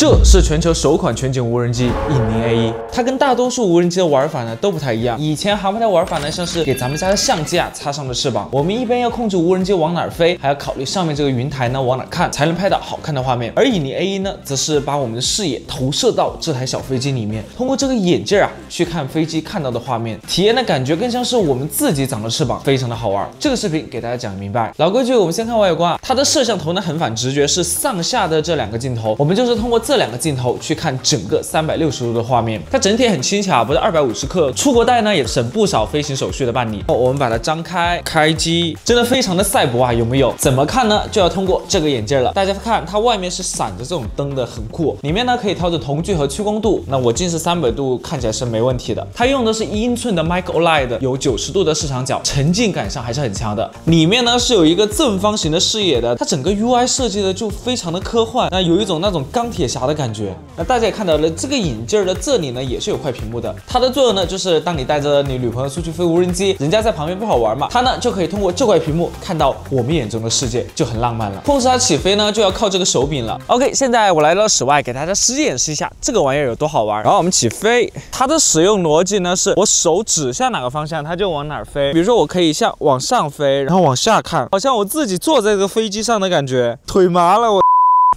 這是全球首款全景无人机隐靈 A1，它跟大多數無人機的玩法呢都不太一樣。以前航拍的玩法呢，像是給咱們家的相機啊插上了翅膀，我們一般要控制無人機往哪兒飛，還要考慮上面這個雲台呢往哪看，才能拍到好看的畫面。而隐靈 A1呢，則是把我們的視野投射到這台小飛機裡面，通過這個眼鏡啊去看飛機看到的畫面，體驗的感覺更像是我們自己長了翅膀，非常的好玩。這個視頻給大家講明白。老規矩，我們先看外觀啊，它的攝像頭呢很反直覺，是上下的這兩個鏡頭，我們就是通過這兩個鏡頭去看整個360度的畫面。它整體很輕巧，不是250克，出國帶呢也省不少飞行手續的辦理。我們把它張開，開機，真的非常的賽博啊，有没有？怎麼看呢？就要通过這個眼鏡了。大家看，它外面是閃着這種燈的，很酷。裡面呢可以調整瞳距和屈光度，那我近視300度看起來是沒問題的。它用的是1英寸的 Micro OLED， 有90度的视场角，沉浸感上還是很強的。裡面呢是有一個正方形的視野的，它整個 UI 設計的就非常的科幻，那有一種那種鋼鐵俠的感覺。那大家也看到了，這個眼鏡的這裡呢也是有塊屏幕的。它的作用呢就是當你帶着你女朋友出去飛無人機，人家在旁邊不好玩嘛，它呢就可以通過這塊屏幕看到我們眼中的世界，就很浪漫了。控制它起飛呢就要靠這個手柄了。OK， 現在我來到室外，給大家實際演示一下這個玩意兒有多好玩。然後我們起飛，它的使用邏輯呢是我手指向哪個方向，它就往哪兒飛。比如說我可以往上飛，然後往下看，好像我自己坐在這個飛機上的感覺，腿麻了我。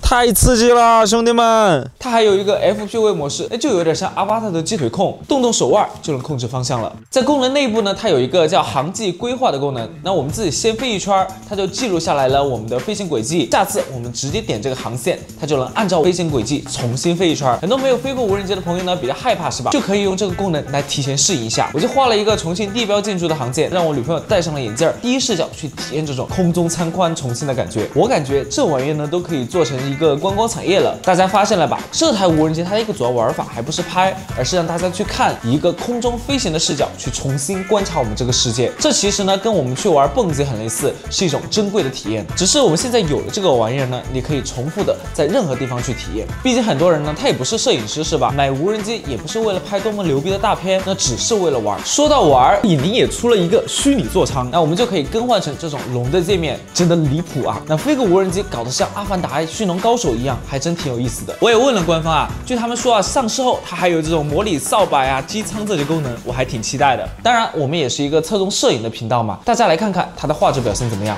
太刺激了，兄弟們！它還有一個 FPV 模式，就有點像阿巴塔的鸡腿控，动动手腕就能控制方向了。在功能内部呢，它有一个叫航迹規劃的功能。那我們自己先飛一圈，它就記錄下來了我們的飛行軌跡。下次我們直接點這個航線，它就能按照飛行軌跡重新飛一圈。很多沒有飛過無人機的朋友呢，比較害怕是吧？就可以用這個功能來提前適應一下。我就畫了一個重慶地標建築的航線，讓我女朋友戴上了眼鏡，第一視角去體驗這種空中參觀重慶的感覺。我感覺這玩意呢都可以做成一個觀光產業了，大家發現了吧？這台無人機它的一個主要玩法還不是拍，而是讓大家去看一個空中飛行的視角，去重新觀察我們這個世界。這其實呢跟我們去玩蹦極很類似，是一種珍貴的體驗。只是我們現在有了這個玩意兒呢，你可以重複的在任何地方去體驗。畢竟很多人呢他也不是攝影師是吧？買無人機也不是為了拍多麼牛逼的大片，那只是為了玩。說到玩，隱靈也出了一個虛擬座艙，那我們就可以更換成這種龍的界面，真的離譜啊！那飛個無人機搞得像阿凡達馴龍高手一樣，還真挺有意思的。我也問了官方啊，據他們說啊，上市後它還有這種模擬掃把呀、機艙這些功能，我還挺期待的。當然，我們也是一個側重攝影的頻道嘛，大家來看看它的畫質表現怎麼樣。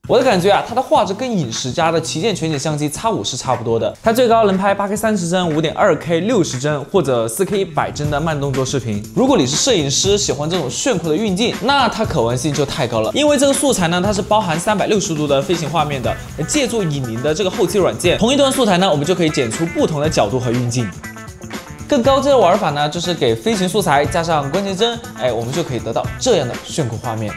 我的感覺啊，它的畫質跟影視家的旗艦全景相機 X5是差不多的，它最高能拍 8K 30幀、5.2K 60幀或者 4K 100幀的慢動作視頻。如果你是攝影師，喜歡這種炫酷的運鏡，那它可玩性就太高了。因為這個素材呢，它是包含360度的飛行畫面的，借助隱靈的這個後期軟件，同一段素材呢，我們就可以剪出不同的角度和運鏡。更高階的玩法呢，就是給飛行素材加上關鍵幀，我們就可以得到這樣的炫酷畫面。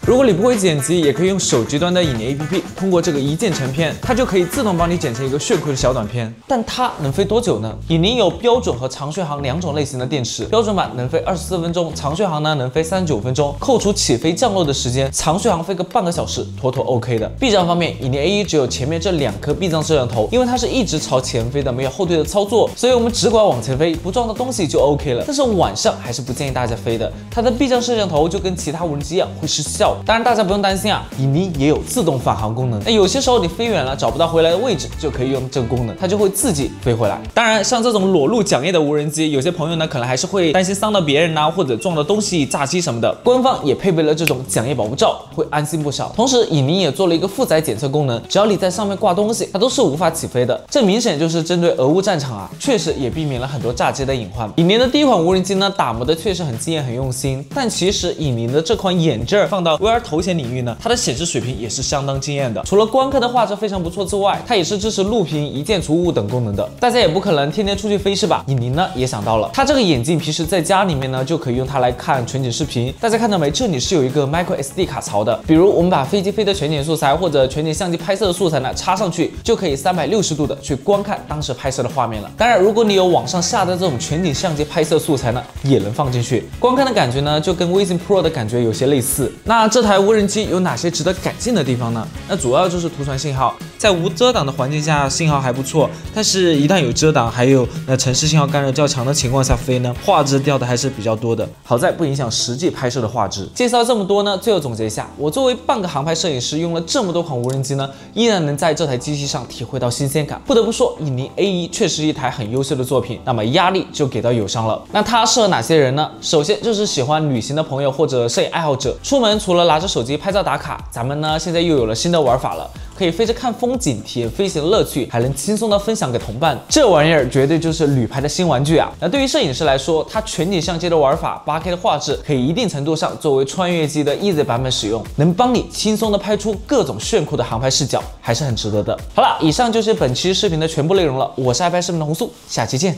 如果你不會剪輯，也可以用手機端的隱靈 APP， 通過這個一鍵成片，它就可以自動幫你剪成一個炫酷的小短片。但它能飛多久呢？隱靈有標準和長續航兩種類型的電池，標準版能飛24分鐘，長續航呢能飛39分鐘。扣除起飛降落的時間，長續航飛個半個小時，妥妥 OK 的。避障方面，隱靈 A1 只有前面這2顆避障攝像頭，因為它是一直朝前飛的，沒有後退的操作，所以我們只管往前飛，不撞到東西就 OK 了。但是晚上還是不建議大家飛的，它的避障攝像頭就跟其他無人機一樣會失效。當然，大家不用擔心啊，隱靈也有自動返航功能。那有些時候你飛遠了找不到回來的位置，就可以用這個功能，它就會自己飛回來。當然，像這種裸露槳葉的無人機，有些朋友呢可能還是會擔心傷到別人吶，或者撞到東西、炸機什麼的。官方也配備了這種槳葉保護罩，會安心不少。同時，隱靈也做了一個負載檢測功能，只要你在上面掛東西，它都是無法起飛的。這明顯就是針對俄烏戰場啊，確實也避免了很多炸機的隱患。隱靈的第一款無人機呢，打磨的確實很驚豔、很用心，但其實隱靈的這款眼鏡放到 VR 頭顯領域呢，它的顯示水平也是相當驚豔的。除了光刻的畫質非常不錯之外，它也是支持錄屏、一键除霧等功能的。大家也不可能天天出去飞是吧？尹宁呢也想到了，它这個眼鏡平時在家裡面呢就可以用它來看全景視頻。大家看到沒？這裡是有一個 micro SD 卡槽的，比如我們把飛機飞的全景素材或者全景相機拍攝的素材呢插上去，就可以360度的去觀看當時拍攝的畫面了。当然，如果你有網上下的這種全景相機拍攝素材呢，也能放進去。觀看的感覺呢，就跟 Vision Pro 的感覺有些類似。那這台無人機有哪些值得改進的地方呢？那主要就是图傳信號，在無遮擋的環境下信號還不錯，但是一旦有遮擋，還有城市信號干擾較強的情況下飛呢，畫質掉的還是比較多的。好在不影響實際拍攝的畫質。介紹這麼多呢，最後總結一下，我作為半個航拍攝影師，用了這麼多款無人機呢，依然能在這台機器上體會到新鮮感。不得不說，尹寧 A1 確實是一台很優秀的作品。那麼壓力就給到友商了。那它適合哪些人呢？首先就是喜歡旅行的朋友或者攝影愛好者。出門除了拿着手機拍照打卡，咱們呢现在又有了新的玩法了，可以飞着看風景，體驗飛行的樂趣，還能輕鬆的分享給同伴。這玩意兒絕對就是旅拍的新玩具啊！那對於攝影師來說，它全景相機的玩法，8K 的畫質可以一定程度上作為穿越機的 Easy 版本使用，能幫你輕鬆的拍出各種炫酷的航拍視角，還是很值得的。好了，以上就是本期視頻的全部內容了。我是愛拍視頻的紅素，下期見。